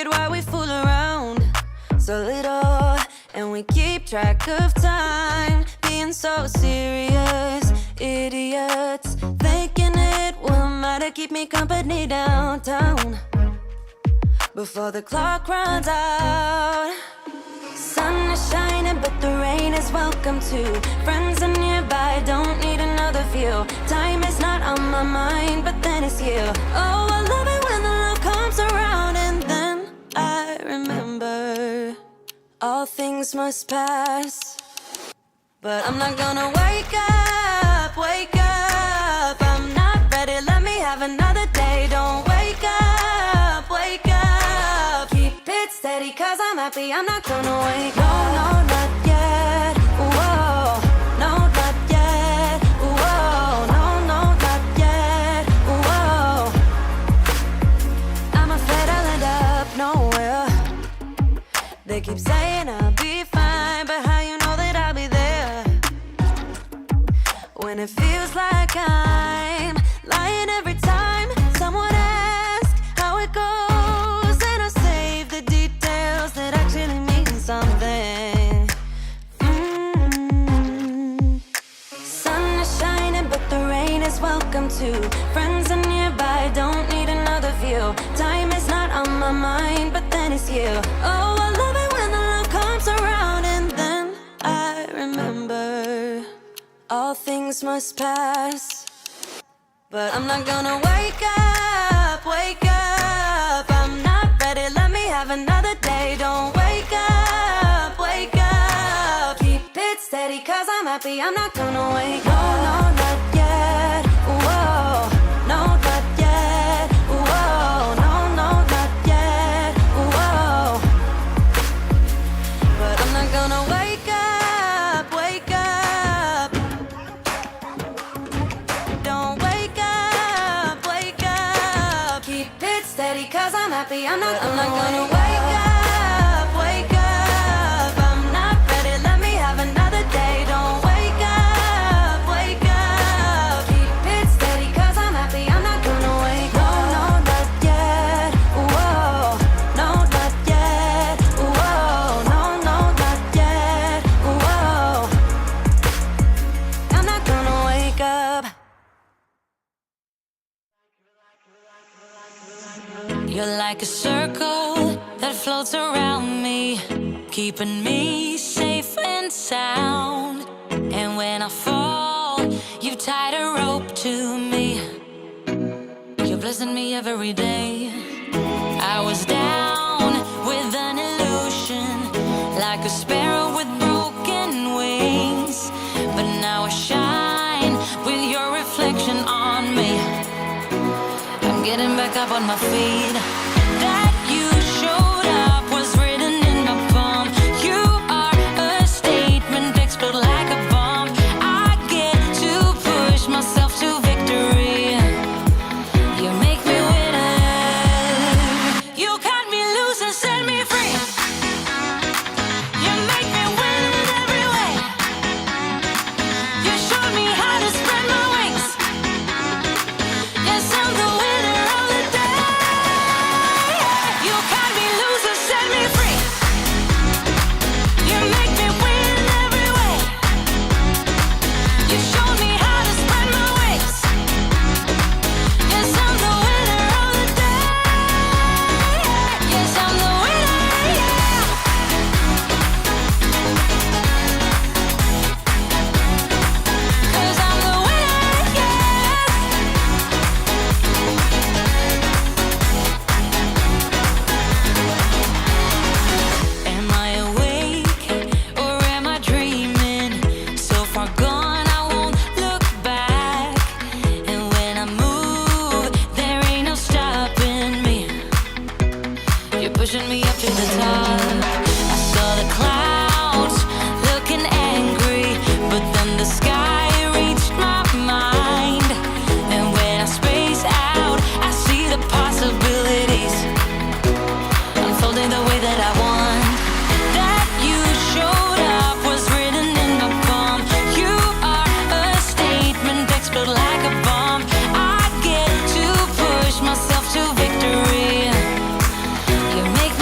forget why we fool around so little, and we keep track of time, being so serious, idiots, thinking it will matter, keep me company downtown before the clock runs out. Sun is shining, but the rain is welcome too. Friends are nearby, don't need another view. Time is not on my mind, but then it's you. Oh, I love it when the love comes around, and then I remember all things must pass. But I'm not gonna wake up, wake up. I'm not ready, let me have another day. Don't wake up, wake up. Keep it steady, cause I'm happy, I'm not gonna wake up. No, no, not yet, whoa. No, not yet, whoa. No, no, not yet, whoa. I'm afraid I'll end up nowhere. They keep saying I'll be fine, but how you know that I'll be there when it feels like I'm lying every time someone asks how it goes, and I save the details that actually mean something. Sun is shining, but the rain is welcome too. Friends are nearby, don't need another view. Time is not on my mind, but then it's you. Oh, I love it when the love comes around, and then I remember all things must pass. But I'm not gonna wake up, wake up. I'm not ready, let me have another day. Don't wake up, wake up. Keep it steady, cause I'm happy, I'm not gonna wake up. No, no, not yet, whoa. No, not yet, whoa. No, no, not yet, whoa. But I'm not gonna wake up, wake up. Don't wake up, wake up. Keep it steady, cause I'm happy, I'm not gonna wake up, wake up. I'm not ready, let me have another day. Don't wake up, wake up. Keep it steady, cause I'm happy, I'm not gonna wake up. No, no, not yet, whoa. No, not yet, whoa. No, no, not yet, whoa. I'm not gonna wake up. You're like a circle that floats around me, keeping me safe and sound. And when I fall, you tied a rope to me. You're blessing me every day. I was down with an illusion, like a sparrow with broken wings. But now I shine with your reflection on me. I'm getting back up on my feet. That you showed up was written in my palm. You are a statement, explode like a bomb. I get to push myself to victory. You make me winner. You cut me loose and set me free. You make me win in every way. You showed me how to spread my wings. Yes, I'm the winner of the day. You cut me loose and set me free. You make me win in every way. You showed me how to spread my wings. Yes, I'm the winner of the day. Yes, I'm the winner, yeah. 'Cause I'm the winner, yes. Am I awake or am I dreaming? So far gone, I won't look back. And when I move, there ain't no stopping me. You're pushing me up to the top. I saw the clouds looking angry, but then the sky reached my mind. And when I space out, I see the possibilities unfolding the way that I want. That you showed up was written in my palm. You are a statement, explode like a bomb. I get to push myself to victory. You make me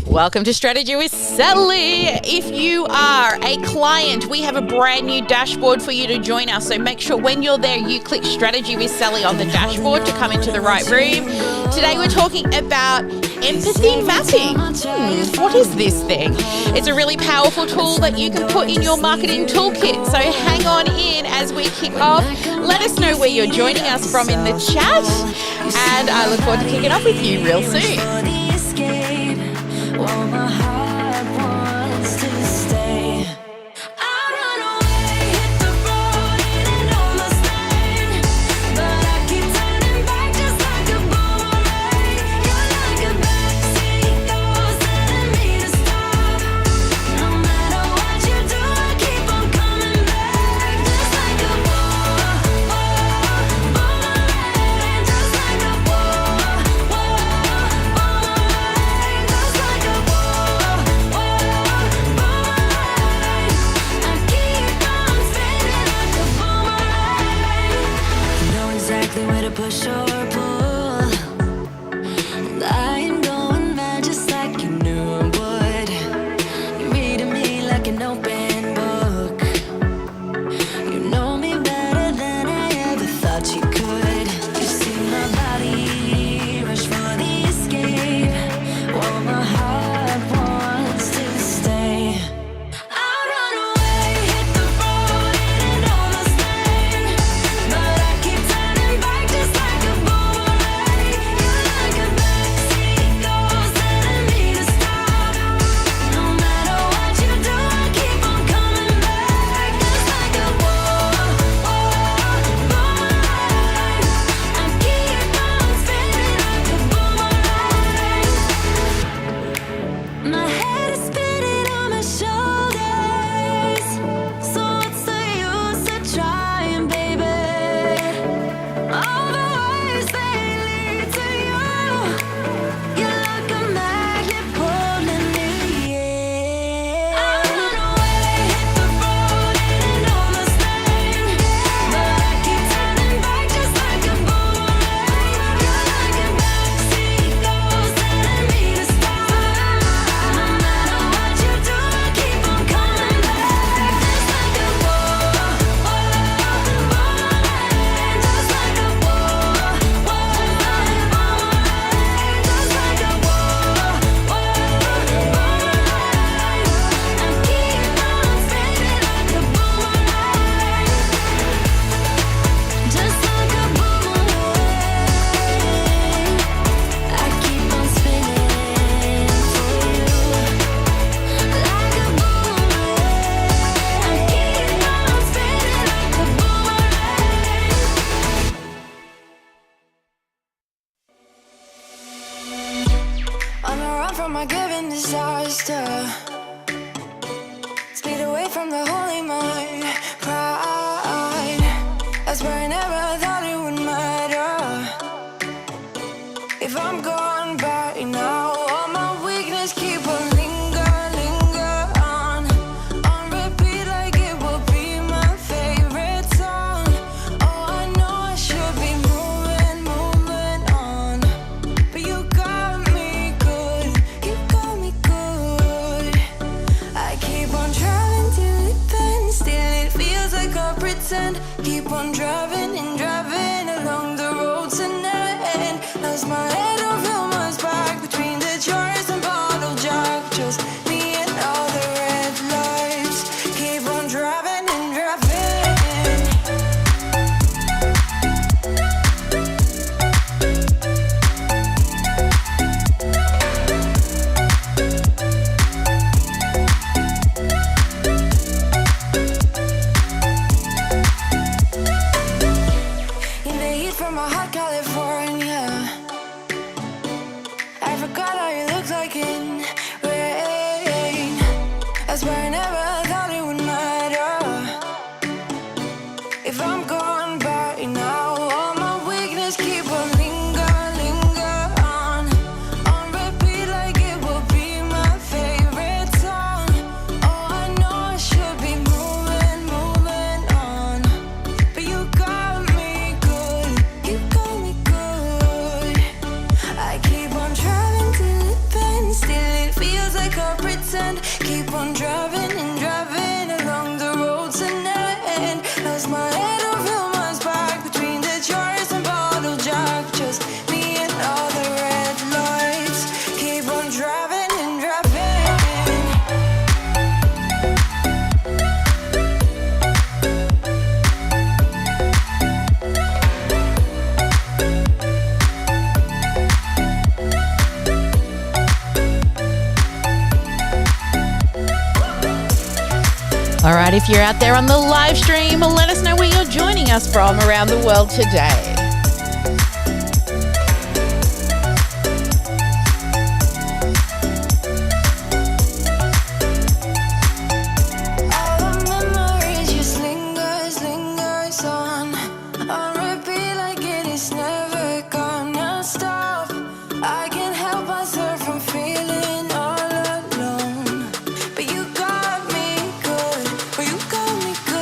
Welcome to Strategy with Sally. If you are a client, we have a brand new dashboard for you to join us. So make sure when you're there, you click Strategy with Sally on the dashboard to come into the right room. Today we're talking about empathy mapping. What is this thing? It's a really powerful tool that you can put in your marketing toolkit. So hang on in as we kick off. Let us know where you're joining us from in the chat. And I look forward to kicking off with you real soon. While my heart wants to stay, I run away, hit the road, and almost late. But I keep turning back just like a boomerang. You're like a backseat ghost telling me to stop. No matter what you do, I keep on coming back. Just like a boomerang. Just like a where to push or pull, and I am going mad just like you knew I would. You're reading me like an open book. You know me better than I ever thought you could. You see my body rush for the escape, while my heart wants to stay. From my given disaster, speed away from the holy mind, pride. That's where I never thought it would matter. If I'm gone by now, all my weakness keep on linger on repeat like it will be my favorite song. Oh, I know I should be moving on, but you got me good. You got me good. I keep on driving till it bends, still it feels like I pretend. Keep on driving and driving along the road to never end. Lost my head over my back between the jars and bottle jack. Just me and all the red lights. Keep on driving and driving. In the heat from my hot California, I forgot how you look like in rain. I swear I never thought it would matter. If I'm gone by now, all my weakness keep on linger on repeat like it will be my favorite song. Oh, I know I should be moving on, but you got me good. You got me good. I keep on driving till it bends. on driving and driving along the road tonight. Lost my head over my back between the jars and bottle jack. Just me and all the red lights. Keep on driving and driving. All right, if you're out there on the live stream, let us know where you're joining us from around the world today. All the memories just lingers on repeat like it is never gonna stop. I can't help myself from feeling all alone. But you got me good, oh, you got me good.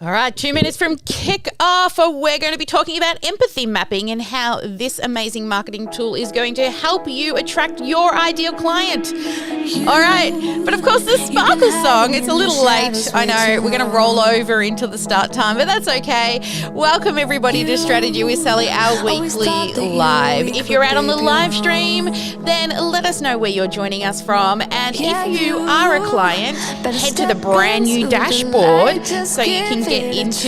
All right, 2 minutes from kick off. We're going to be talking about empathy mapping and how this amazing marketing tool is going to help you attract your ideal client. All right, but of course the Sparkle song, it's a little late. I know, we're going to roll over into the start time, but that's okay. Welcome everybody to Strategy with Sally, our weekly live. If you're out on the live stream, then let us know where you're joining us from. And if you are a client, head to the brand new dashboard so you can get into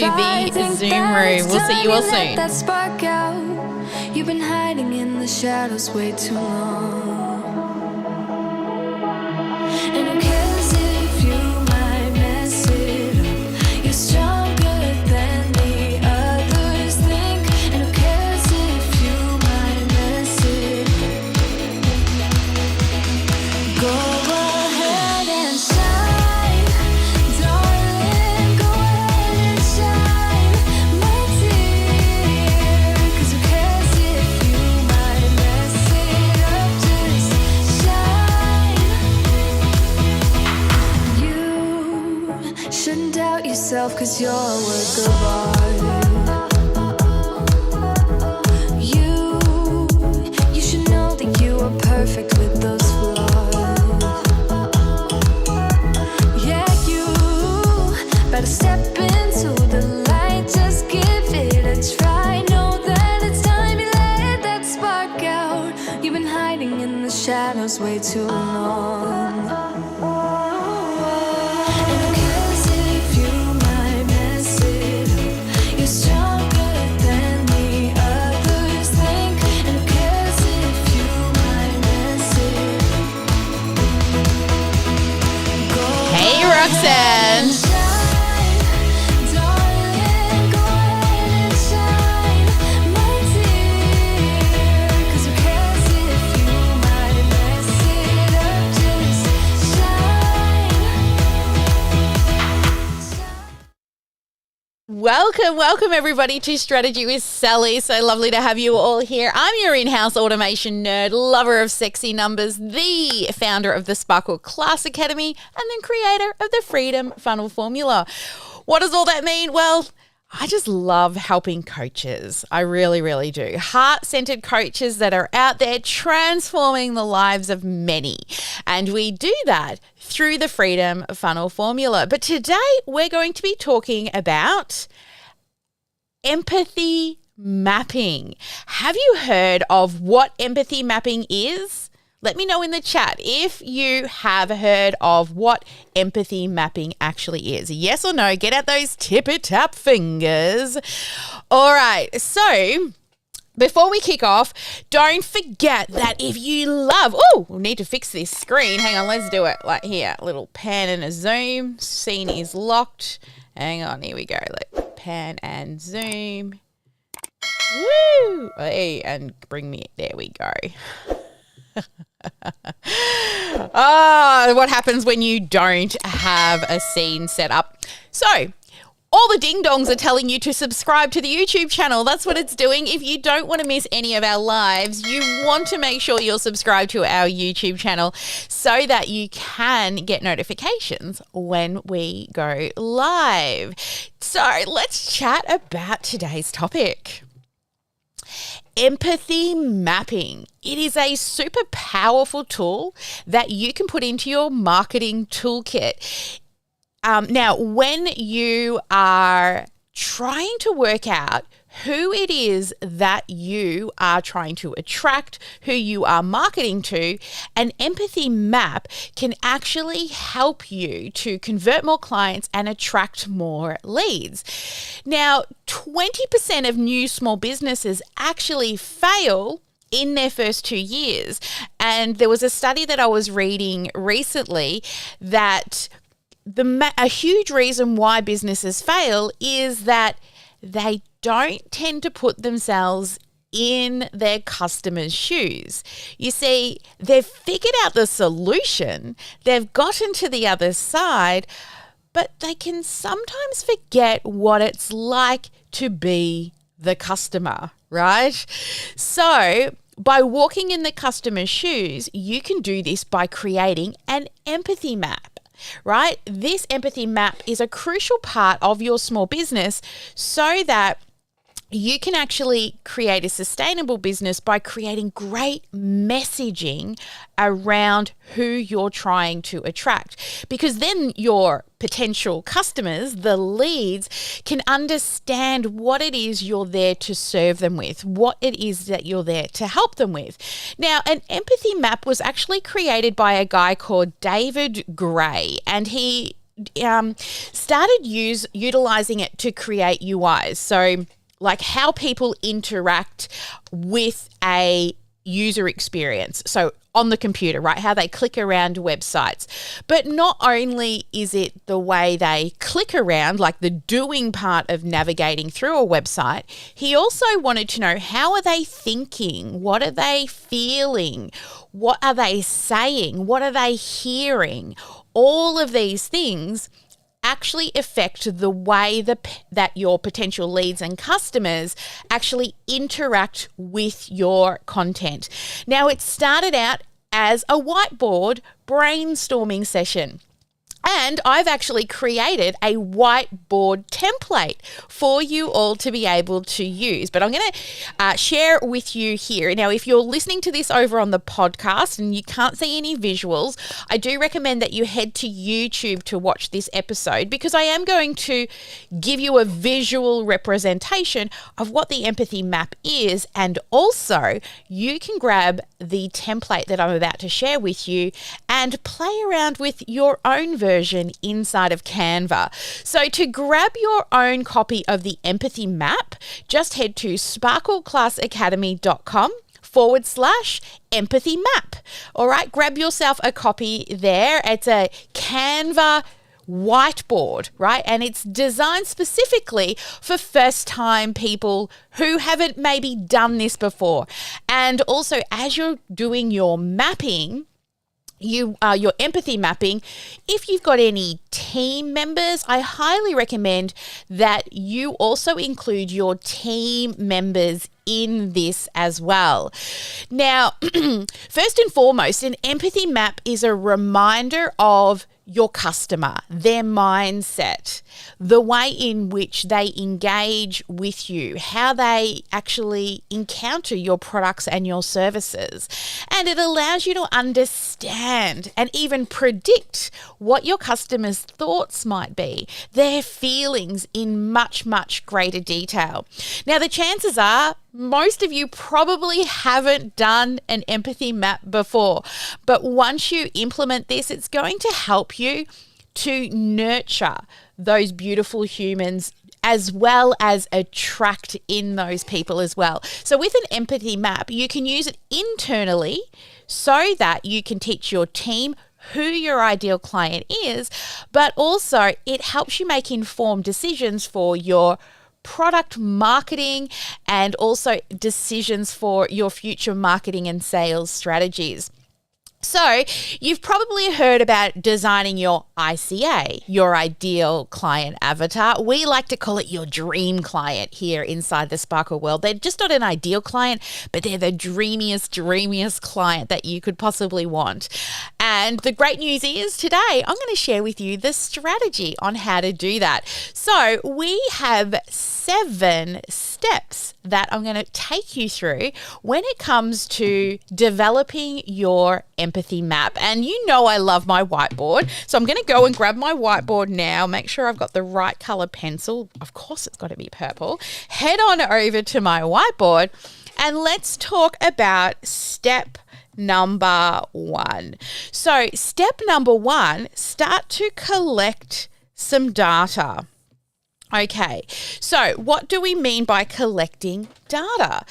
the Zoom room. We'll see you all soon. That spark out. You've been hiding in the shadows way too long. And who cares if you might mess it up? You're stronger than the others think. And who cares if you might mess it up? Go ahead and shine, darling. Go ahead and shine, my dear. 'Cause who cares if you might mess it up? Just shine. You shouldn't doubt yourself, 'cause you're a work of art. You should know that you are perfect with those flaws. Yeah, you better step into the light. Just give it a try. Know that it's time you let that spark out. You've been hiding in the shadows way too long. And who cares if you might mess it up? You're stronger than the others think. And who cares if you might mess it up? Go Hey, Roxanne. shine, darling. Go ahead and shine, my dear. 'Cause who cares if you might mess it up? Just shine. Welcome everybody to Strategy with Sally. So lovely to have you all here. I'm your in-house automation nerd, lover of sexy numbers, the founder of the Sparkle Class Academy, and then creator of the Freedom Funnel Formula. What does all that mean? Well, I just love helping coaches. I really, really do. Heart-centered coaches that are out there transforming the lives of many. And we do that through the Freedom Funnel Formula. But today we're going to be talking about empathy mapping. Have you heard of what empathy mapping is? Let me know in the chat if you have heard of what empathy mapping actually is. Yes or no? Get out those tippy-tap fingers. All right, so before we kick off, don't forget that if you love... Oh, we need to fix this screen. Hang on, let's do it. Like here, a little pan and a zoom. Scene is locked. Hang on, here we go. Like pan and zoom. Woo! Hey, and bring me, there we go. What happens when you don't have a scene set up? So, all the ding-dongs are telling you to subscribe to the YouTube channel. That's what it's doing. If you don't want to miss any of our lives, you want to make sure you're subscribed to our YouTube channel so that you can get notifications when we go live. So let's chat about today's topic. Empathy mapping. It is a super powerful tool that you can put into your marketing toolkit. Now, when you are trying to work out who it is that you are trying to attract, who you are marketing to, an empathy map can actually help you to convert more clients and attract more leads. Now, 20% of new small businesses actually fail in their first 2 years. And there was a study that I was reading recently that a huge reason why businesses fail is that they don't tend to put themselves in their customers' shoes. You see, they've figured out the solution, they've gotten to the other side, but they can sometimes forget what it's like to be the customer, right? So, by walking in the customer's shoes, you can do this by creating an empathy map. Right? This empathy map is a crucial part of your small business so that you can actually create a sustainable business by creating great messaging around who you're trying to attract. Because then your potential customers, the leads, can understand what it is you're there to serve them with, what it is that you're there to help them with. Now, an empathy map was actually created by a guy called David Gray, and he started utilizing it to create UIs. So, like how people interact with a user experience. So on the computer, right? How they click around websites. But not only is it the way they click around, like the doing part of navigating through a website, he also wanted to know, how are they thinking? What are they feeling? What are they saying? What are they hearing? All of these things actually affect the way that your potential leads and customers actually interact with your content. Now, it started out as a whiteboard brainstorming session. And I've actually created a whiteboard template for you all to be able to use. But I'm going to share with you here. Now, if you're listening to this over on the podcast and you can't see any visuals, I do recommend that you head to YouTube to watch this episode, because I am going to give you a visual representation of what the empathy map is. And also, you can grab the template that I'm about to share with you and play around with your own version inside of Canva. So to grab your own copy of the empathy map, just head to sparkleclassacademy.com/empathy map. All right, grab yourself a copy there. It's a Canva whiteboard, right? And it's designed specifically for first-time people who haven't maybe done this before. And also, as you're doing your mapping, your empathy mapping, if you've got any team members, I highly recommend that you also include your team members in this as well. Now, first and foremost, an empathy map is a reminder of your customer, their mindset, the way in which they engage with you, how they actually encounter your products and your services. And it allows you to understand and even predict what your customers' thoughts might be, their feelings in much, much greater detail. Now, the chances are most of you probably haven't done an empathy map before, but once you implement this, it's going to help you to nurture those beautiful humans as well as attract in those people as well. So with an empathy map, you can use it internally so that you can teach your team who your ideal client is, but also it helps you make informed decisions for your product marketing and also decisions for your future marketing and sales strategies. So you've probably heard about designing your ICA, your ideal client avatar. We like to call it your dream client here inside the Sparkle world. They're just not an ideal client, but they're the dreamiest client that you could possibly want. And the great news is today I'm going to share with you the strategy on how to do that. So we have 7 steps that I'm going to take you through when it comes to developing your empathy map. And you know I love my whiteboard, so I'm going to go and grab my whiteboard now, make sure I've got the right color pencil. Of course it's got to be purple. Head on over to my whiteboard and let's talk about step number 1. So step number 1, start to collect some data. Okay, so what do we mean by collecting data?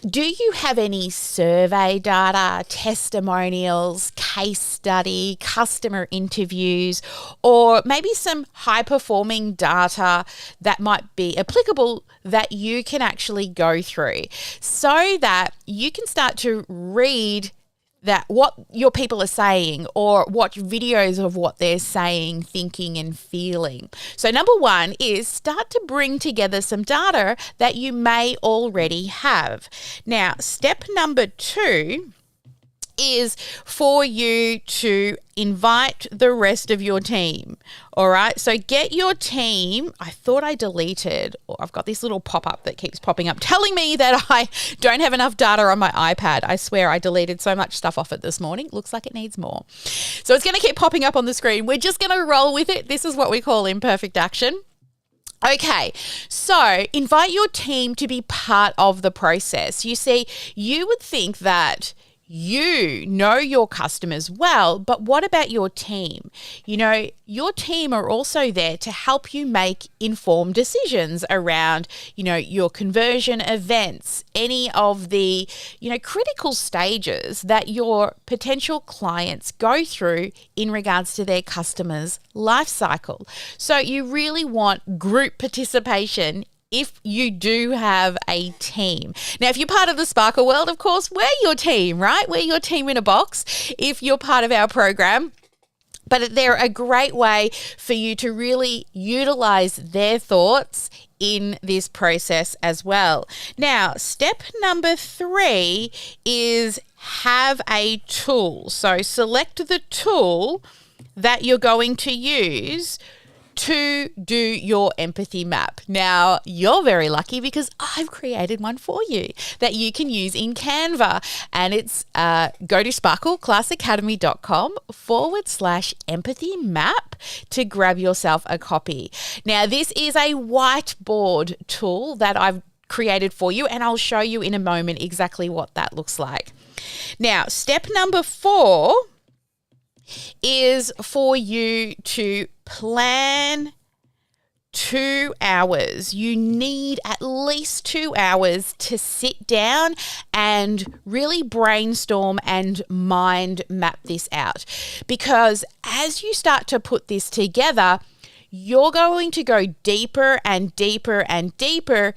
Do you have any survey data, testimonials, case study, customer interviews, or maybe some high-performing data that might be applicable that you can actually go through so that you can start to read that what your people are saying or watch videos of what they're saying, thinking and feeling. So number 1 is start to bring together some data that you may already have. Now, step number 2 is for you to invite the rest of your team. All right. So get your team. I thought I deleted, or I've got this little pop-up that keeps popping up telling me that I don't have enough data on my iPad. I swear I deleted so much stuff off it this morning. Looks like it needs more. So it's going to keep popping up on the screen. We're just going to roll with it. This is what we call imperfect action. Okay, so invite your team to be part of the process. You see, you would think that you know your customers well, but what about your team? You know, your team are also there to help you make informed decisions around, you know, your conversion events, any of the, you know, critical stages that your potential clients go through in regards to their customers' life cycle. So you really want group participation if you do have a team. Now, if you're part of the Sparkle world, of course, we're your team, right? We're your team in a box if you're part of our program. But they're a great way for you to really utilize their thoughts in this process as well. Now, step number 3 is have a tool. So select the tool that you're going to use to do your empathy map. Now, you're very lucky because I've created one for you that you can use in Canva. And it's go to sparkleclassicacademy.com/empathy map to grab yourself a copy. Now, this is a whiteboard tool that I've created for you, and I'll show you in a moment exactly what that looks like. Now, step number 4 is for you to plan 2 hours. You need at least 2 hours to sit down and really brainstorm and mind map this out. Because as you start to put this together, you're going to go deeper and deeper and deeper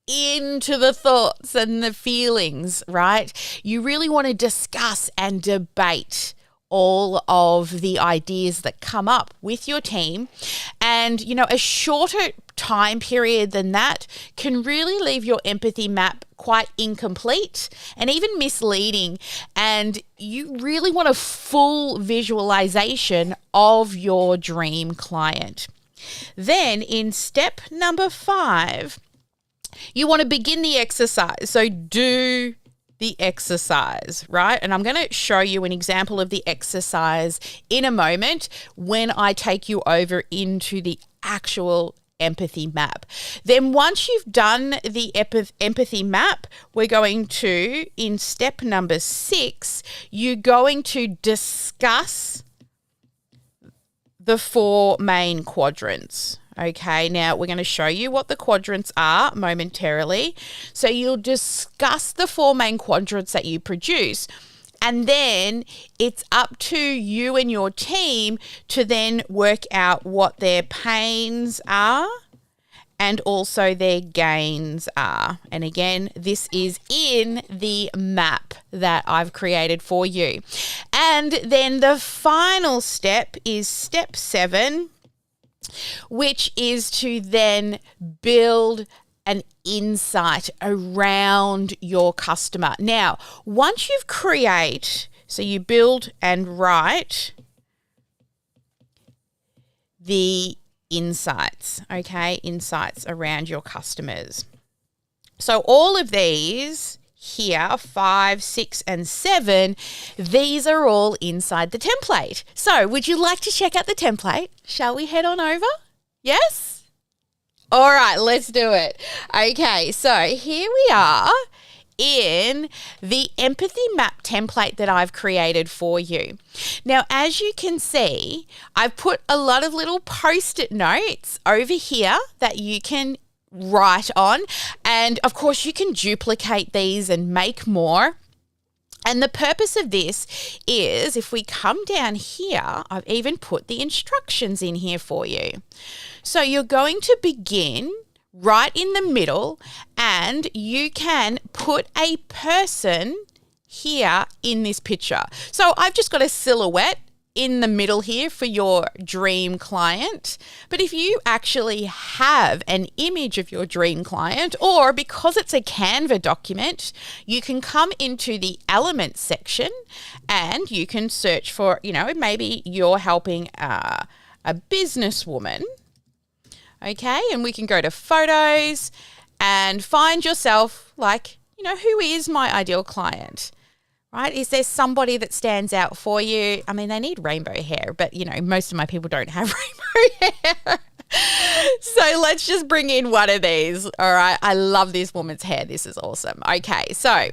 into the thoughts and the feelings, right? You really want to discuss and debate all of the ideas that come up with your team. And, you know, a shorter time period than that can really leave your empathy map quite incomplete and even misleading. And you really want a full visualization of your dream client. Then in step number 5, you want to begin the exercise. So do the exercise, right? And I'm going to show you an example of the exercise in a moment when I take you over into the actual empathy map. Then once you've done the empathy map, we're going to, in step number 6, you're going to discuss the 4 main quadrants. Okay, now we're going to show you what the quadrants are momentarily. So you'll discuss the 4 main quadrants that you produce, and then it's up to you and your team to then work out what their pains are and also their gains are. And again, this is in the map that I've created for you. And then the final step is step 7, which is to then build an insight around your customer. Now, once you've so you build and write the insights, okay? Insights around your customers. So all of these here, 5, 6, and 7, these are all inside the template. So would you like to check out the template? Shall we head on over? Yes? All right, let's do it. Okay, so here we are in the empathy map template that I've created for you. Now, as you can see, I've put a lot of little post-it notes over here that you can write on. And of course, you can duplicate these and make more. And the purpose of this is, if we come down here, I've even put the instructions in here for you. So you're going to begin right in the middle, and you can put a person here in this picture. So I've just got a silhouette in the middle here for your dream client. But if you actually have an image of your dream client, or because it's a Canva document, you can come into the elements section and you can search for, maybe you're helping a businesswoman. Okay, and we can go to photos and find yourself who is my ideal client, right? Is there somebody that stands out for you? I mean, they need rainbow hair, but, most of my people don't have rainbow hair. So let's just bring in one of these, all right? I love this woman's hair. This is awesome. Okay, so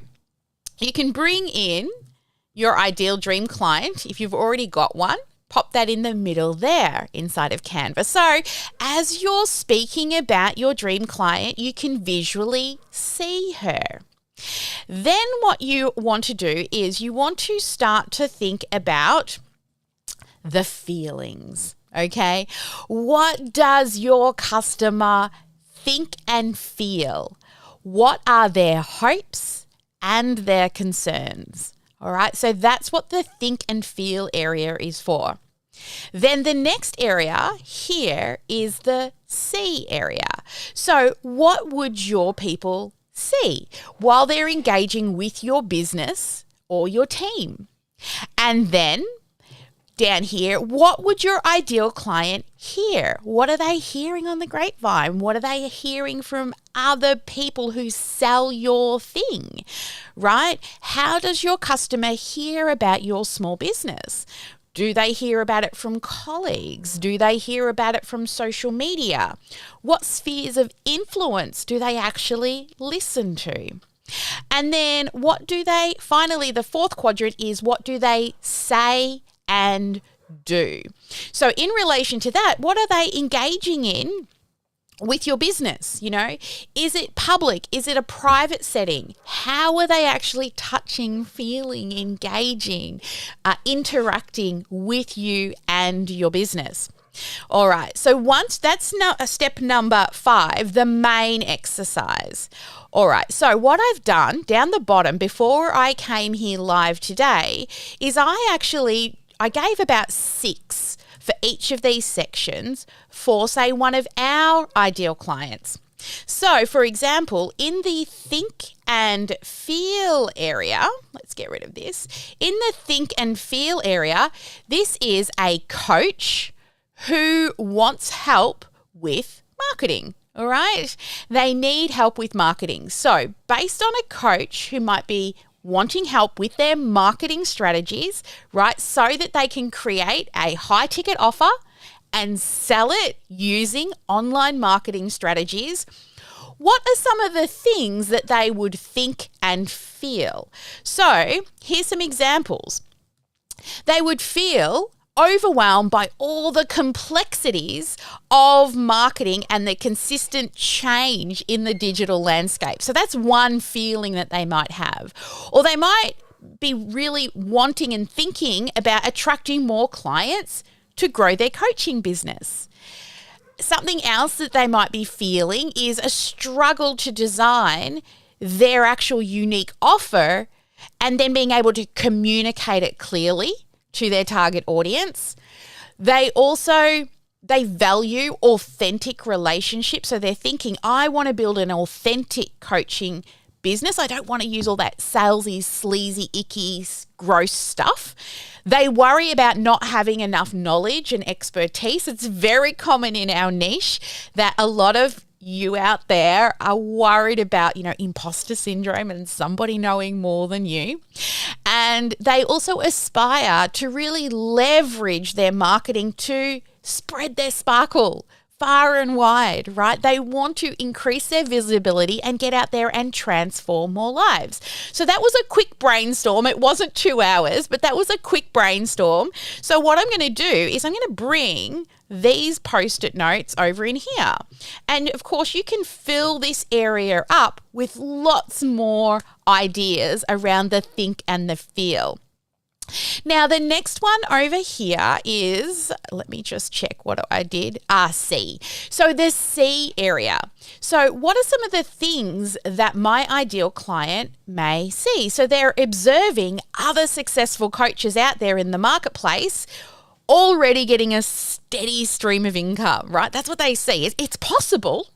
you can bring in your ideal dream client if you've already got one. Pop that in the middle there inside of Canva. So as you're speaking about your dream client, you can visually see her. Then what you want to do is you want to start to think about the feelings, okay? What does your customer think and feel? What are their hopes and their concerns? All right, so that's what the think and feel area is for. Then the next area here is the see area. So what would your people see while they're engaging with your business or your team? And then down here, what would your ideal client hear? What are they hearing on the grapevine? What are they hearing from other people who sell your thing, right? How does your customer hear about your small business? Do they hear about it from colleagues? Do they hear about it from social media? What spheres of influence do they actually listen to? And then finally, the fourth quadrant is what do they say and do? So in relation to that, what are they engaging in with your business? Is it public? Is it a private setting? How are they actually touching, feeling, engaging, interacting with you and your business? All right, so once that's step number 5, the main exercise. All right, so what I've done down the bottom before I came here live today is I gave about 6 for each of these sections for, say, one of our ideal clients. So, for example, in the think and feel area, let's get rid of this. In the think and feel area, this is a coach who wants help with marketing. All right. They need help with marketing. So based on a coach who might be wanting help with their marketing strategies, right, so that they can create a high ticket offer and sell it using online marketing strategies, what are some of the things that they would think and feel? So here's some examples. They would feel overwhelmed by all the complexities of marketing and the consistent change in the digital landscape. So that's one feeling that they might have. Or they might be really wanting and thinking about attracting more clients to grow their coaching business. Something else that they might be feeling is a struggle to design their actual unique offer and then being able to communicate it clearly to their target audience. They value authentic relationships. So they're thinking, I want to build an authentic coaching business. I don't want to use all that salesy, sleazy, icky, gross stuff. They worry about not having enough knowledge and expertise. It's very common in our niche that a lot of you out there are worried about, imposter syndrome and somebody knowing more than you. And they also aspire to really leverage their marketing to spread their sparkle far and wide, right? They want to increase their visibility and get out there and transform more lives. So that was a quick brainstorm. It wasn't 2 hours, but that was a quick brainstorm. So what I'm going to do is I'm going to bring these post-it notes over in here. And of course, you can fill this area up with lots more ideas around the think and the feel. Now, the next one over here is, let me just check what I did, C. So the C area. So what are some of the things that my ideal client may see? So they're observing other successful coaches out there in the marketplace already getting a steady stream of income, right? That's what they see. It's possible,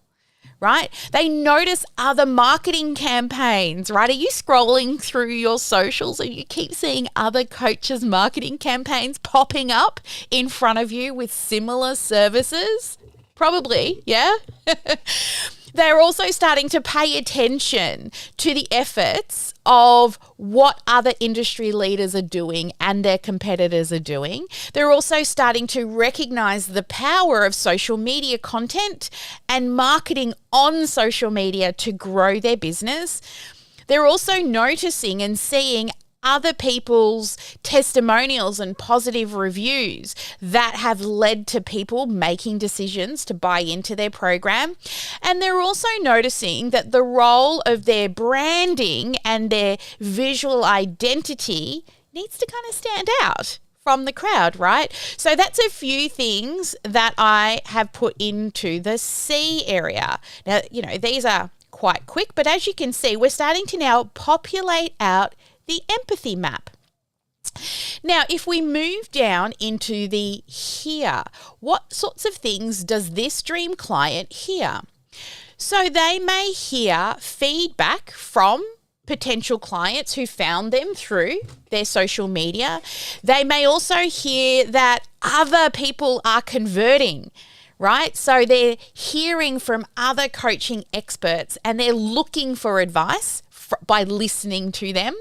right? They notice other marketing campaigns, right? Are you scrolling through your socials and you keep seeing other coaches' marketing campaigns popping up in front of you with similar services? Probably, yeah? They're also starting to pay attention to the efforts of what other industry leaders are doing and their competitors are doing. They're also starting to recognize the power of social media content and marketing on social media to grow their business. They're also noticing and seeing other people's testimonials and positive reviews that have led to people making decisions to buy into their program. And they're also noticing that the role of their branding and their visual identity needs to kind of stand out from the crowd, right? So that's a few things that I have put into the C area. Now, these are quite quick, but as you can see, we're starting to now populate out the empathy map. Now, if we move down into the hear, what sorts of things does this dream client hear? So they may hear feedback from potential clients who found them through their social media. They may also hear that other people are converting, right? So they're hearing from other coaching experts and they're looking for advice by listening to them.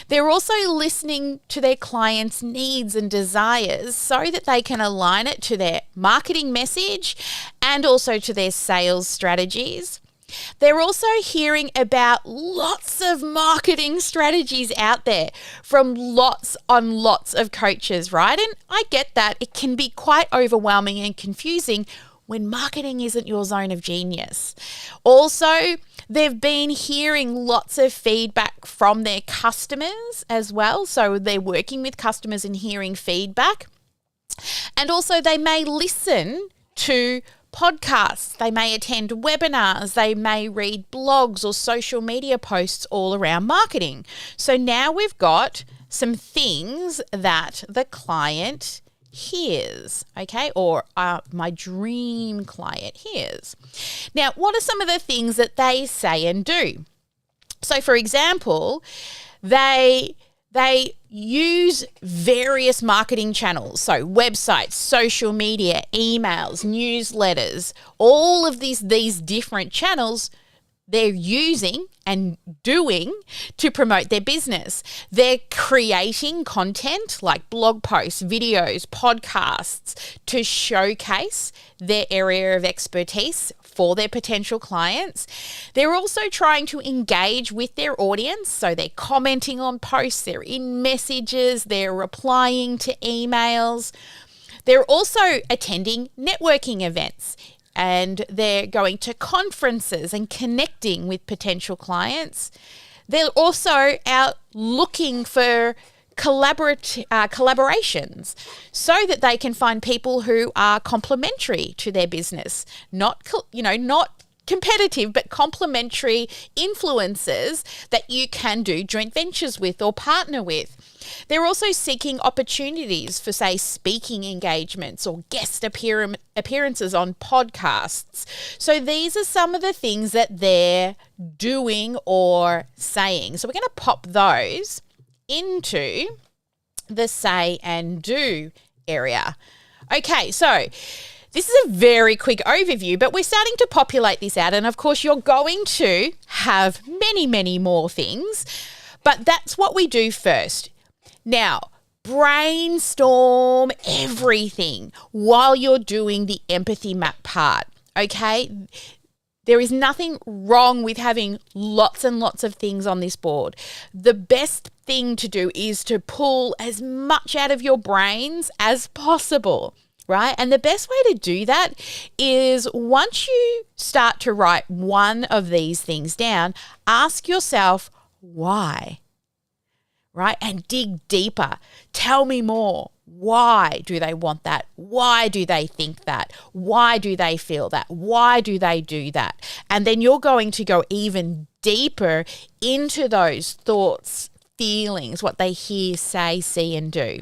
They're also listening to their clients' needs and desires so that they can align it to their marketing message and also to their sales strategies. They're also hearing about lots of marketing strategies out there from lots of coaches, right? And I get that it can be quite overwhelming and confusing when marketing isn't your zone of genius. Also, they've been hearing lots of feedback from their customers as well. So they're working with customers and hearing feedback. And also they may listen to podcasts, they may attend webinars, they may read blogs or social media posts all around marketing. So now we've got some things that the client hears, okay, or my dream client hears. Now, what are some of the things that they say and do? So, for example, they use various marketing channels, so websites, social media, emails, newsletters, all of these different channels they're using and doing to promote their business. They're creating content like blog posts, videos, podcasts to showcase their area of expertise for their potential clients. They're also trying to engage with their audience. So they're commenting on posts, they're in messages, they're replying to emails. They're also attending networking events. And they're going to conferences and connecting with potential clients. They're also out looking for collaborations so that they can find people who are complementary to their business, not competitive, but complementary influencers that you can do joint ventures with or partner with. They're also seeking opportunities for, say, speaking engagements or guest appearances on podcasts. So these are some of the things that they're doing or saying. So we're going to pop those into the say and do area. Okay, so this is a very quick overview, but we're starting to populate this out. And of course, you're going to have many, many more things, but that's what we do first. Now, brainstorm everything while you're doing the empathy map part, okay? There is nothing wrong with having lots and lots of things on this board. The best thing to do is to pull as much out of your brains as possible, right? And the best way to do that is once you start to write one of these things down, ask yourself why, right? And dig deeper. Tell me more. Why do they want that? Why do they think that? Why do they feel that? Why do they do that? And then you're going to go even deeper into those thoughts, feelings, what they hear, say, see, and do.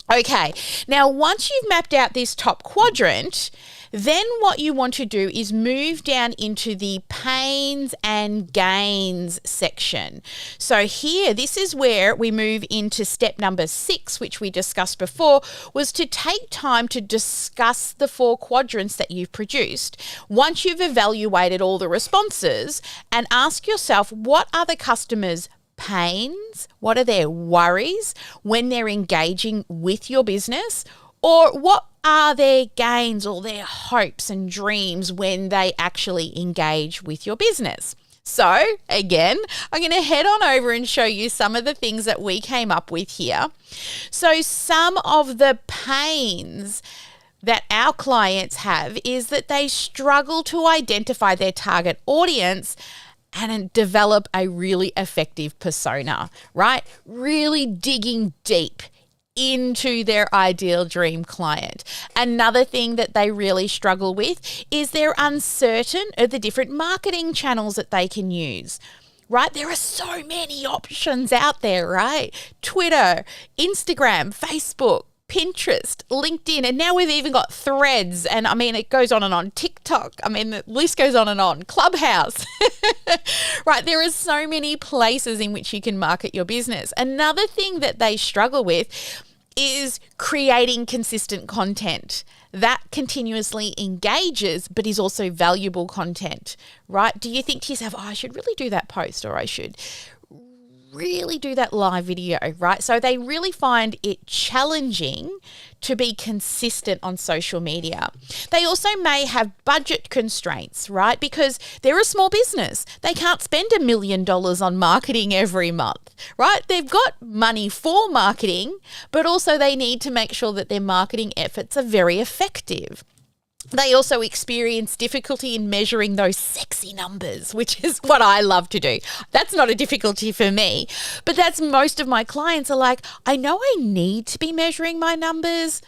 Okay, now once you've mapped out this top quadrant, then what you want to do is move down into the pains and gains section. So here, this is where we move into step number 6, which we discussed before, was to take time to discuss the 4 quadrants that you've produced. Once you've evaluated all the responses, and ask yourself, what are the customers' pains? What are their worries when they're engaging with your business? Or what are their gains or their hopes and dreams when they actually engage with your business? So again, I'm going to head on over and show you some of the things that we came up with here. So some of the pains that our clients have is that they struggle to identify their target audience and develop a really effective persona, right? Really digging deep into their ideal dream client. Another thing that they really struggle with is they're uncertain of the different marketing channels that they can use. Right? There are so many options out there, right? Twitter, Instagram, Facebook, Pinterest, LinkedIn, and now we've even got Threads, and I mean, it goes on and on. TikTok, I mean, the list goes on and on. Clubhouse, right? There are so many places in which you can market your business. Another thing that they struggle with is creating consistent content that continuously engages, but is also valuable content, right? Do you think to yourself, oh, I should really do that post, or I should really do that live video, right? So they really find it challenging to be consistent on social media. They also may have budget constraints, right? Because they're a small business. They can't spend $1 million on marketing every month, right? They've got money for marketing, but also they need to make sure that their marketing efforts are very effective. They also experience difficulty in measuring those sexy numbers, which is what I love to do. That's not a difficulty for me, but that's most of my clients are like, I know I need to be measuring my numbers,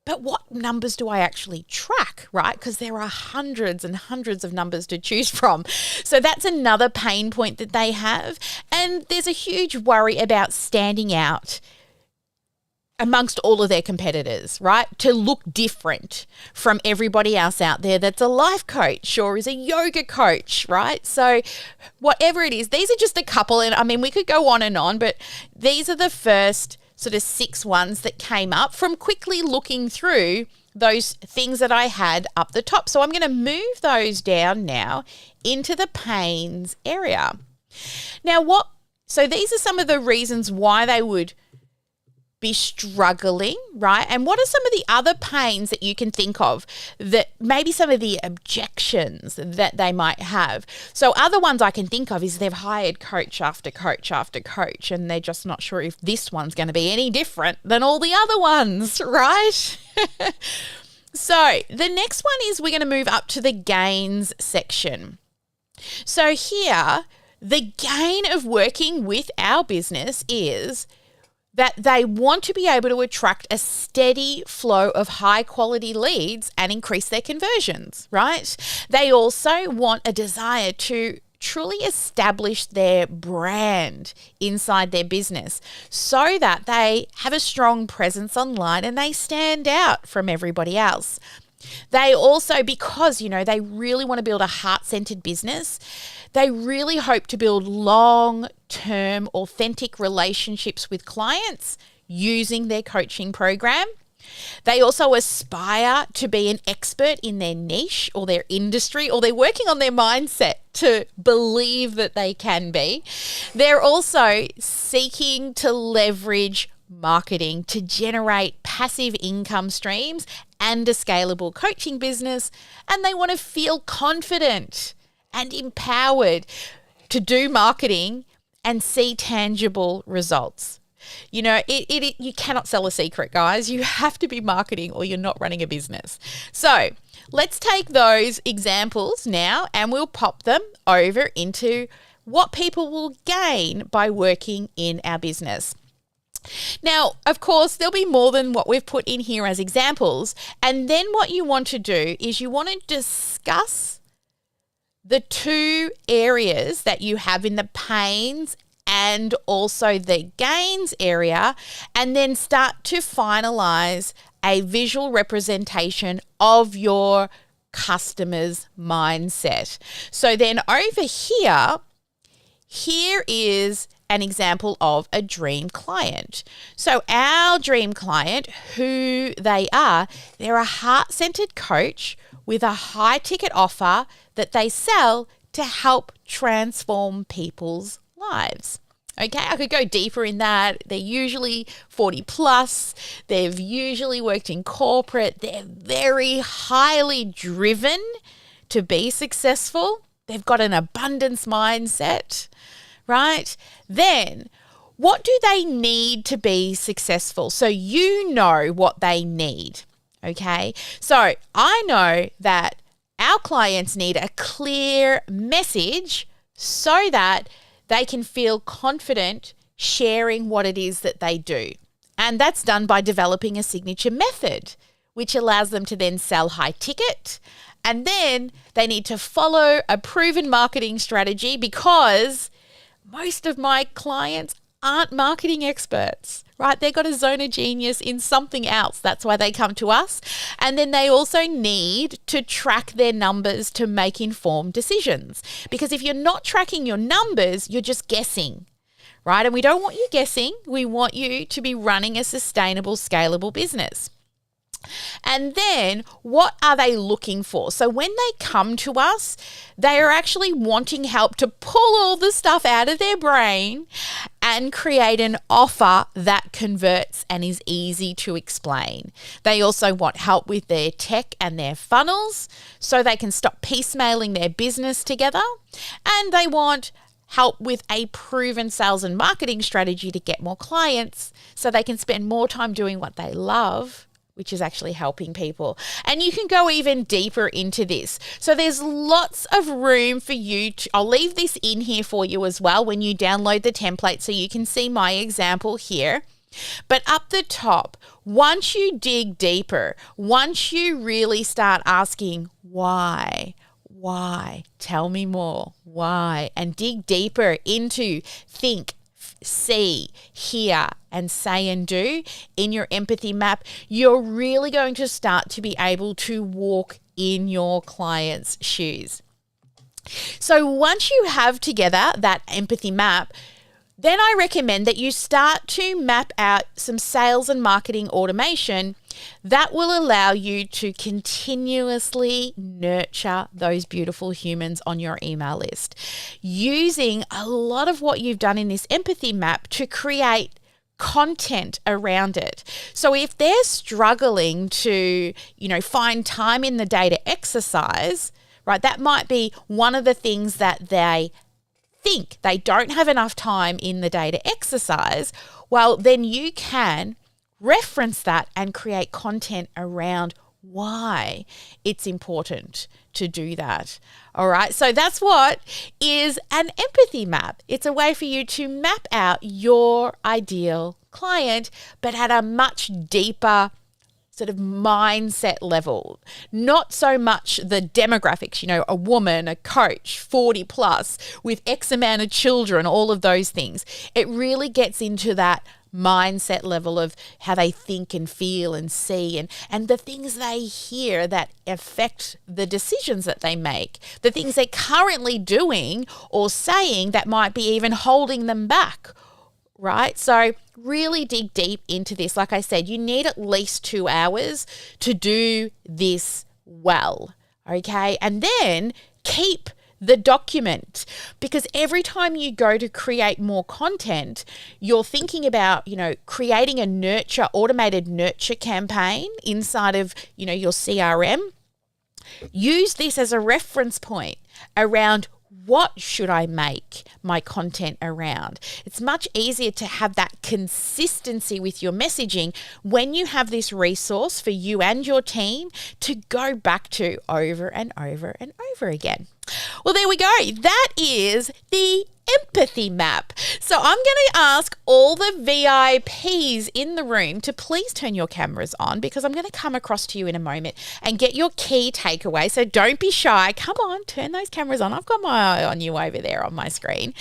but what numbers do I actually track, right? Because there are hundreds and hundreds of numbers to choose from. So that's another pain point that they have. And there's a huge worry about standing out amongst all of their competitors, right? To look different from everybody else out there that's a life coach or is a yoga coach, right? So whatever it is, these are just a couple. And I mean, we could go on and on, but these are the first sort of 6 ones that came up from quickly looking through those things that I had up the top. So I'm going to move those down now into the pains area. Now, so these are some of the reasons why they would be struggling, right? And what are some of the other pains that you can think of, that maybe some of the objections that they might have? So other ones I can think of is they've hired coach after coach after coach, and they're just not sure if this one's going to be any different than all the other ones, right? So the next one is we're going to move up to the gains section. So here, the gain of working with our business is that they want to be able to attract a steady flow of high quality leads and increase their conversions, right? They also want a desire to truly establish their brand inside their business so that they have a strong presence online and they stand out from everybody else. They also, because, they really want to build a heart-centered business, they really hope to build long-term, authentic relationships with clients using their coaching program. They also aspire to be an expert in their niche or their industry, or they're working on their mindset to believe that they can be. They're also seeking to leverage marketing to generate passive income streams and a scalable coaching business, and they want to feel confident and empowered to do marketing and see tangible results. You cannot sell a secret, guys. You have to be marketing or you're not running a business. So let's take those examples now and we'll pop them over into what people will gain by working in our business. Now, of course, there'll be more than what we've put in here as examples. And then what you want to do is you want to discuss the two areas that you have in the pains and also the gains area, and then start to finalize a visual representation of your customer's mindset. So then over here is an example of a dream client. So our dream client, who they are, they're a heart-centered coach with a high-ticket offer that they sell to help transform people's lives. Okay, I could go deeper in that. They're usually 40 plus. They've usually worked in corporate. They're very highly driven to be successful. They've got an abundance mindset, right? Then what do they need to be successful? So you know what they need, okay? So I know that our clients need a clear message so that they can feel confident sharing what it is that they do. And that's done by developing a signature method, which allows them to then sell high ticket. And then they need to follow a proven marketing strategy, because most of my clients aren't marketing experts, right? They've got a zone of genius in something else. That's why they come to us. And then they also need to track their numbers to make informed decisions. Because if you're not tracking your numbers, you're just guessing, right? And we don't want you guessing. We want you to be running a sustainable, scalable business. And then what are they looking for? So when they come to us, they are actually wanting help to pull all the stuff out of their brain and create an offer that converts and is easy to explain. They also want help with their tech and their funnels so they can stop piecemealing their business together. And they want help with a proven sales and marketing strategy to get more clients so they can spend more time doing what they love, which is actually helping people. And you can go even deeper into this. So there's lots of room for you to, I'll leave this in here for you as well when you download the template so you can see my example here. But up the top, once you dig deeper, once you really start asking why, tell me more, why, and dig deeper into think, see, hear, and say and do in your empathy map, you're really going to start to be able to walk in your client's shoes. So once you have together that empathy map, then I recommend that you start to map out some sales and marketing automation that will allow you to continuously nurture those beautiful humans on your email list, using a lot of what you've done in this empathy map to create content around it. So if they're struggling to, find time in the day to exercise, right, that might be one of the things that they think they don't have enough time in the day to exercise. Well, then you can reference that and create content around why it's important to do that. All right. So that's what is an empathy map. It's a way for you to map out your ideal client, but at a much deeper sort of mindset level, not so much the demographics, a woman, a coach, 40 plus with X amount of children, all of those things. It really gets into that mindset level of how they think and feel and see and the things they hear that affect the decisions that they make, the things they're currently doing or saying that might be even holding them back. Right? So really dig deep into this. Like I said, you need at least 2 hours to do this well. Okay. And then keep the document, because every time you go to create more content, you're thinking about, creating a automated nurture campaign inside of, your CRM. Use this as a reference point around what should I make my content around? It's much easier to have that consistency with your messaging when you have this resource for you and your team to go back to over and over and over again. Well, there we go. That is the empathy map. So I'm going to ask all the VIPs in the room to please turn your cameras on, because I'm going to come across to you in a moment and get your key takeaway. So don't be shy. Come on, turn those cameras on. I've got my eye on you over there on my screen.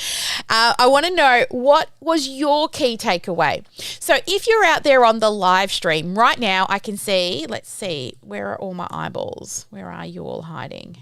I want to know, what was your key takeaway? So if you're out there on the live stream right now, I can see, let's see, where are all my eyeballs? Where are you all hiding?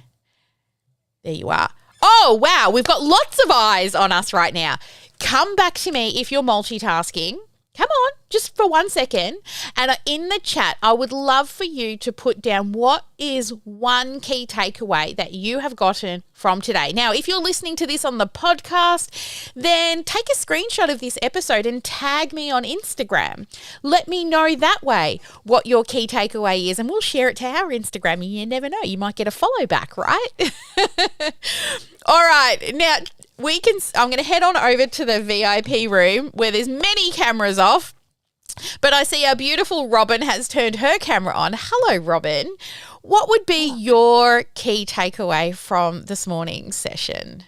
There you are. Oh, wow. We've got lots of eyes on us right now. Come back to me if you're multitasking. Come on, just for 1 second. And in the chat, I would love for you to put down what is one key takeaway that you have gotten from today. Now, if you're listening to this on the podcast, then take a screenshot of this episode and tag me on Instagram. Let me know that way what your key takeaway is, and we'll share it to our Instagram. You never know, you might get a follow back, right? All right, now I'm going to head on over to the VIP room where there's many cameras off, but I see our beautiful Robin has turned her camera on. Hello, Robin. What would be your key takeaway from this morning's session?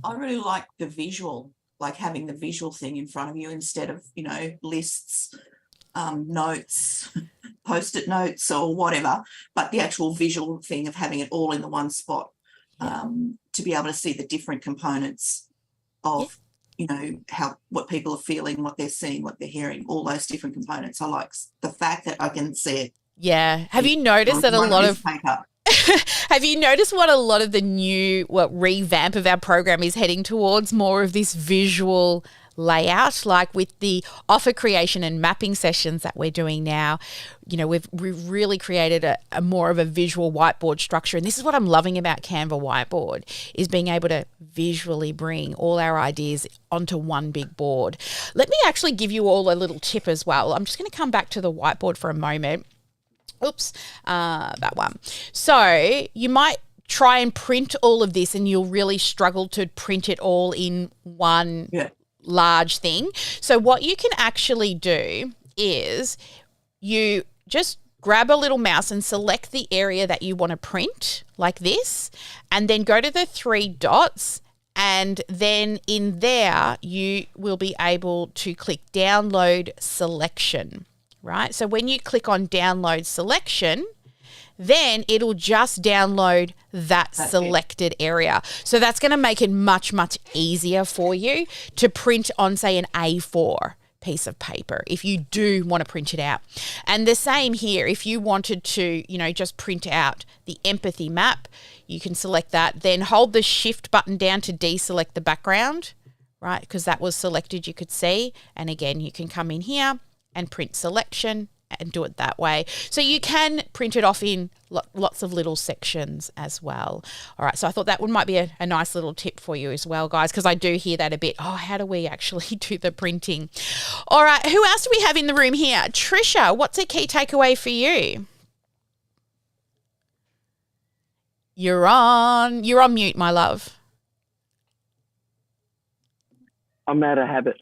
I really like the visual, like having the visual thing in front of you instead of, lists, notes, post-it notes or whatever, but the actual visual thing of having it all in the one spot. To be able to see the different components of, what people are feeling, what they're seeing, what they're hearing, all those different components. I like the fact that I can see it. Yeah. Have you noticed that have you noticed what a lot of the new revamp of our program is heading towards? More of this visual layout, like with the offer creation and mapping sessions that we're doing now. We've really created a more of a visual whiteboard structure, and this is what I'm loving about Canva Whiteboard, is being able to visually bring all our ideas onto one big board. Let me actually give you all a little tip as well. I'm just going to come back to the whiteboard for a moment. Oops, that one. So you might try and print all of this and you'll really struggle to print it all in one large thing. So what you can actually do is you just grab a little mouse and select the area that you want to print like this, and then go to the 3 dots, and then in there you will be able to click download selection, right? So when you click on download selection, then it'll just download that selected area. So that's going to make it much, much easier for you to print on, say, an A4 piece of paper if you do want to print it out. And the same here, if you wanted to, just print out the empathy map, you can select that, then hold the shift button down to deselect the background, right? Because that was selected, you could see. And again, you can come in here and print selection and do it that way. So you can print it off in lots of little sections as well. All right, so I thought that one might be a nice little tip for you as well, guys, because I do hear that a bit. Oh, how do we actually do the printing? All right, who else do we have in the room here? Trisha, what's a key takeaway for you? You're on mute, my love. I'm out of habit.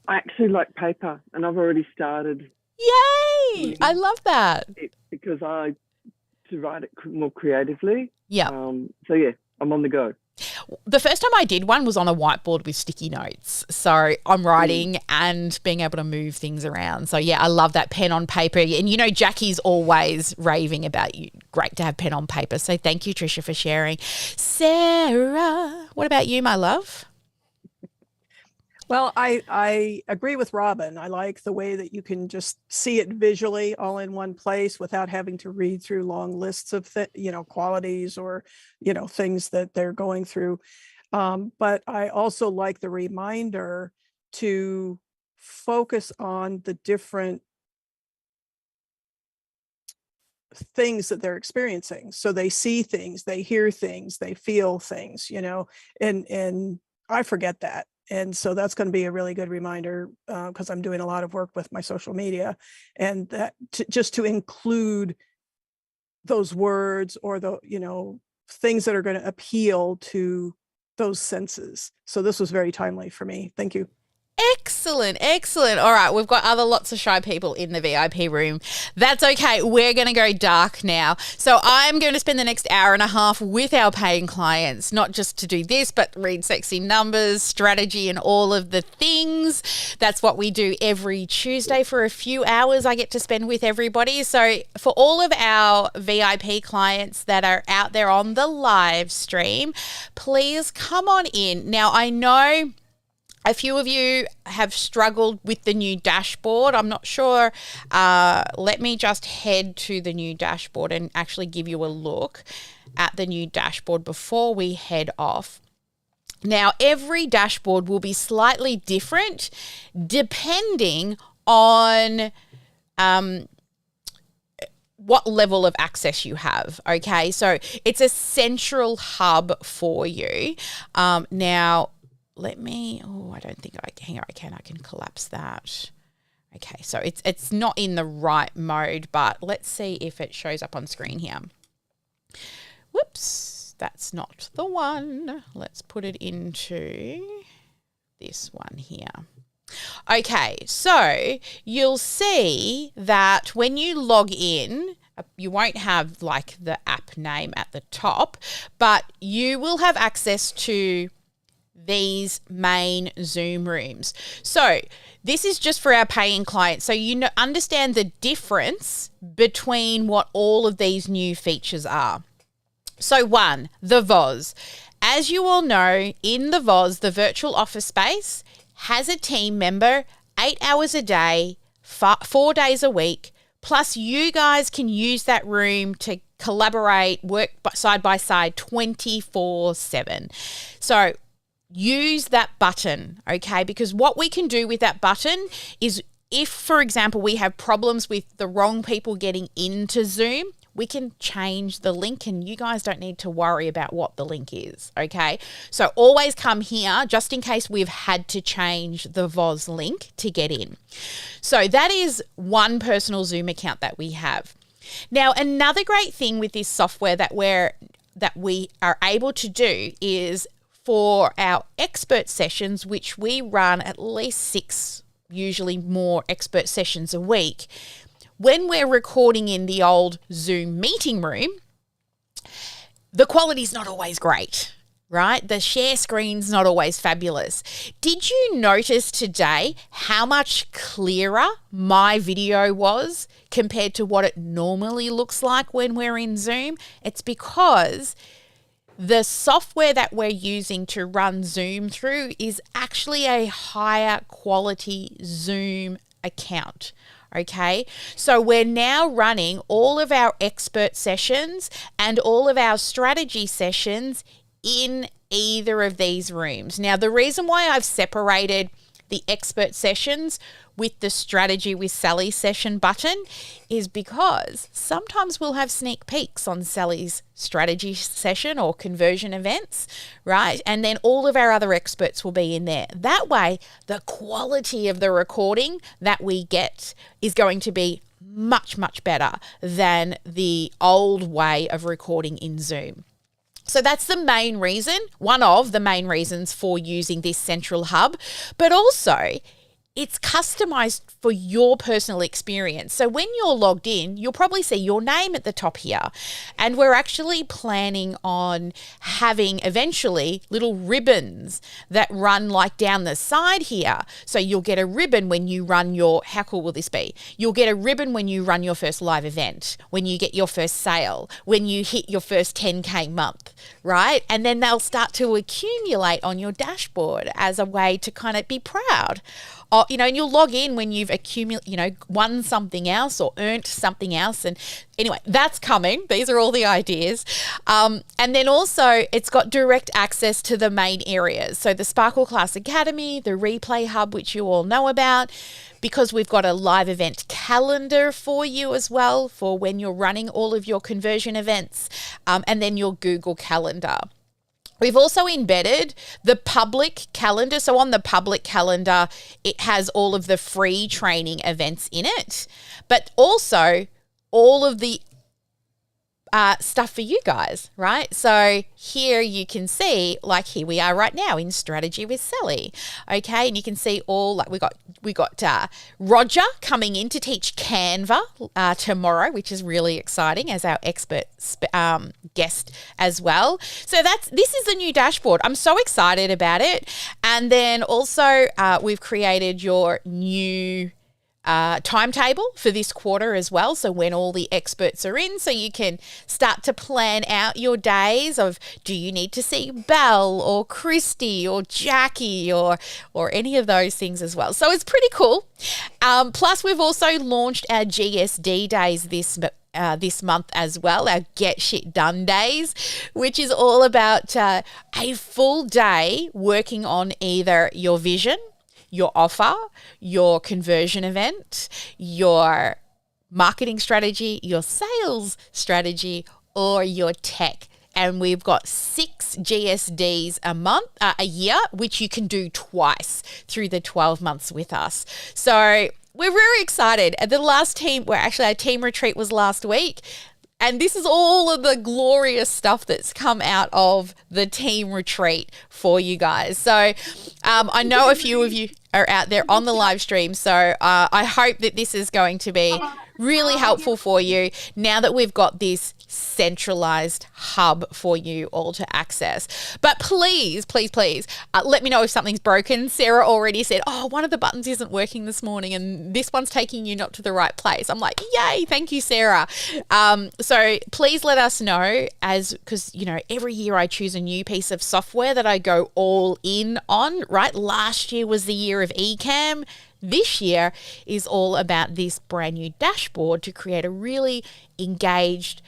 I actually like paper, and I've already started. Yay! I love that. Because to write it more creatively. Yeah. So, I'm on the go. The first time I did one was on a whiteboard with sticky notes. So I'm writing and being able to move things around. So yeah, I love that pen on paper. And you know, Jackie's always raving about you. Great to have pen on paper. So thank you, Tricia, for sharing. Sarah, what about you, my love? Well, I agree with Robin. I like the way that you can just see it visually all in one place without having to read through long lists of qualities or things that they're going through. But I also like the reminder to focus on the different things that they're experiencing. So they see things, they hear things, they feel things, and I forget that. And so that's going to be a really good reminder because I'm doing a lot of work with my social media, and that just to include those words or the, things that are going to appeal to those senses. So this was very timely for me. Thank you. Excellent, excellent. All right, we've got lots of shy people in the VIP room. That's okay. We're going to go dark now. So I'm going to spend the next hour and a half with our paying clients, not just to do this, but read sexy numbers, strategy, and all of the things. That's what we do every Tuesday for a few hours I get to spend with everybody. So for all of our VIP clients that are out there on the live stream, please come on in. Now, I know a few of you have struggled with the new dashboard. I'm not sure. Let me just head to the new dashboard and actually give you a look at the new dashboard before we head off. Now, every dashboard will be slightly different depending on what level of access you have, okay? So it's a central hub for you. Now, I don't think I can collapse that. Okay, so it's not in the right mode, but let's see if it shows up on screen here. Whoops, that's not the one. Let's put it into this one here. Okay, so you'll see that when you log in, you won't have like the app name at the top, but you will have access to these main Zoom rooms. So this is just for our paying clients. So understand the difference between what all of these new features are. So one, the VOS. As you all know, in the VOS, the virtual office space has a team member 8 hours a day, 4 days a week, plus you guys can use that room to collaborate, work side by side 24/7. So use that button, okay? Because what we can do with that button is if, for example, we have problems with the wrong people getting into Zoom, we can change the link and you guys don't need to worry about what the link is, okay? So always come here just in case we've had to change the VOS link to get in. So that is one personal Zoom account that we have. Now, another great thing with this software that we are able to do is for our expert sessions, which we run at least 6, usually more expert sessions a week, when we're recording in the old Zoom meeting room, the quality's not always great, right? The share screen's not always fabulous. Did you notice today how much clearer my video was compared to what it normally looks like when we're in Zoom? It's because the software that we're using to run Zoom through is actually a higher quality Zoom account. Okay, so we're now running all of our expert sessions and all of our strategy sessions in either of these rooms. Now, the reason why I've separated the expert sessions with the strategy with Sally session button is because sometimes we'll have sneak peeks on Sally's strategy session or conversion events, right? And then all of our other experts will be in there. That way, the quality of the recording that we get is going to be much, much better than the old way of recording in Zoom. So that's the main reason, one of the main reasons for using this central hub, but also it's customized for your personal experience. So when you're logged in, you'll probably see your name at the top here. And we're actually planning on having eventually little ribbons that run like down the side here. So you'll get a ribbon when you run your, how cool will this be? You'll get a ribbon when you run your first live event, when you get your first sale, when you hit your first 10K month, right? And then they'll start to accumulate on your dashboard as a way to kind of be proud. And you'll log in when you've won something else or earned something else. And anyway, that's coming. These are all the ideas. And then also it's got direct access to the main areas. So the Sparkle Class Academy, the Replay Hub, which you all know about, because we've got a live event calendar for you as well for when you're running all of your conversion events, and then your Google Calendar. We've also embedded the public calendar. So on the public calendar, it has all of the free training events in it, but also all of the stuff for you guys, right? So here you can see, like here we are right now in Strategy with Sally, okay? And you can see all, like we got Roger coming in to teach Canva tomorrow, which is really exciting as our expert guest as well. So this is the new dashboard. I'm so excited about it. And then also we've created your new timetable for this quarter as well. So when all the experts are in, so you can start to plan out your days of, do you need to see Belle or Christy or Jackie or any of those things as well. So it's pretty cool. Plus we've also launched our GSD days this month as well, our Get Shit Done days, which is all about a full day working on either your vision, your offer, your conversion event, your marketing strategy, your sales strategy, or your tech. And we've got 6 GSDs a year, which you can do twice through the 12 months with us. So we're very excited. Our team retreat was last week. And this is all of the glorious stuff that's come out of the team retreat for you guys. So I know a few of you are out there on the live stream. So I hope that this is going to be really helpful for you now that we've got this centralized hub for you all to access. But please, let me know if something's broken. Sarah already said, one of the buttons isn't working this morning and this one's taking you not to the right place. I'm like, yay, thank you, Sarah. So please let us know, because every year I choose a new piece of software that I go all in on, right? Last year was the year of eCam. This year is all about this brand new dashboard to create a really engaged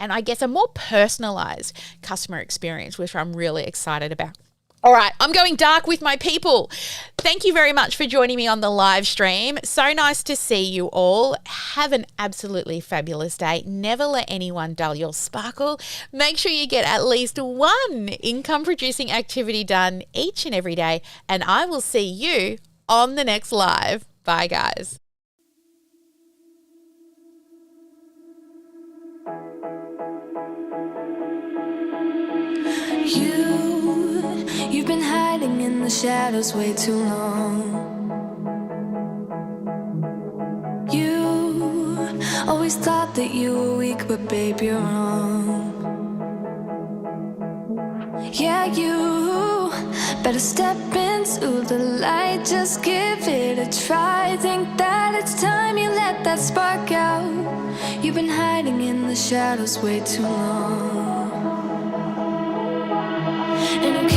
and I guess a more personalized customer experience, which I'm really excited about. All right, I'm going dark with my people. Thank you very much for joining me on the live stream. So nice to see you all. Have an absolutely fabulous day. Never let anyone dull your sparkle. Make sure you get at least one income producing activity done each and every day. And I will see you on the next live. Bye, guys. You've been hiding in the shadows way too long. You always thought that you were weak, but babe, you're wrong. Yeah, you better step into the light, just give it a try. Think that it's time you let that spark out. You've been hiding in the shadows way too long. And